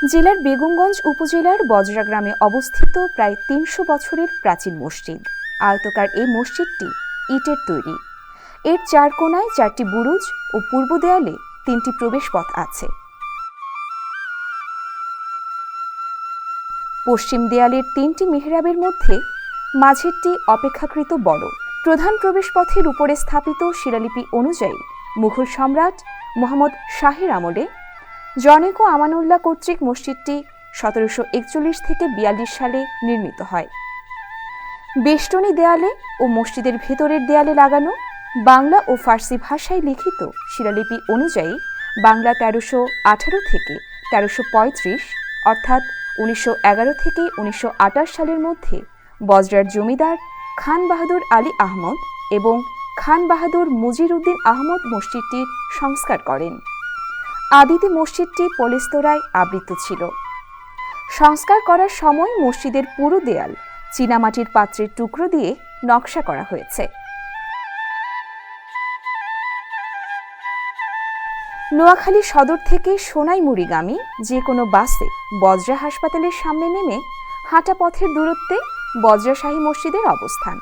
জেলার বেগমগঞ্জ উপজেলার বজরা গ্রামে অবস্থিত প্রায় ৩০০ বছরের প্রাচীন মসজিদ। আয়তকার এই মসজিদটি ইটের তৈরি। এর চার কোণায় ৪টি বুরুজ ও পূর্ব দেয়ালে ৩টি প্রবেশপথ আছে। পশ্চিম দেয়ালের ৩টি মিহরাবের মধ্যে মাঝেরটি অপেক্ষাকৃত বড়। প্রধান প্রবেশপথের উপরে স্থাপিত শিলালিপি অনুযায়ী মুঘল সম্রাট মোহাম্মদ শাহের আমলে জনৈক আমানুল্লাহ কর্তৃক মসজিদটি ১৭৪১ থেকে ৪২ সালে নির্মিত হয়। বেষ্টনী দেয়ালে ও মসজিদের ভেতরের দেয়ালে লাগানো বাংলা ও ফার্সি ভাষায় লিখিত শিলালিপি অনুযায়ী বাংলা ১৩১৮ থেকে ১৩৩৫ অর্থাৎ ১৯১১ থেকে ১৯২৮ সালের মধ্যে বজরার জমিদার খান বাহাদুর আলী আহমদ এবং খান বাহাদুর মুজির উদ্দিন আহমদ মসজিদটির সংস্কার করেন। আদিতে মসজিদটি পলেস্তরায় আবৃত ছিল। সংস্কার করার সময় মসজিদের পুরো দেয়াল চীনামাটির পাত্রের টুকরো দিয়ে নকশা করা হয়েছে। নোয়াখালী সদর থেকে সোনাইমুড়িগামী যে কোনো বাসে বজরা হাসপাতালের সামনে নেমে হাঁটা পথের দূরত্বে বজরা শাহী মসজিদের অবস্থান।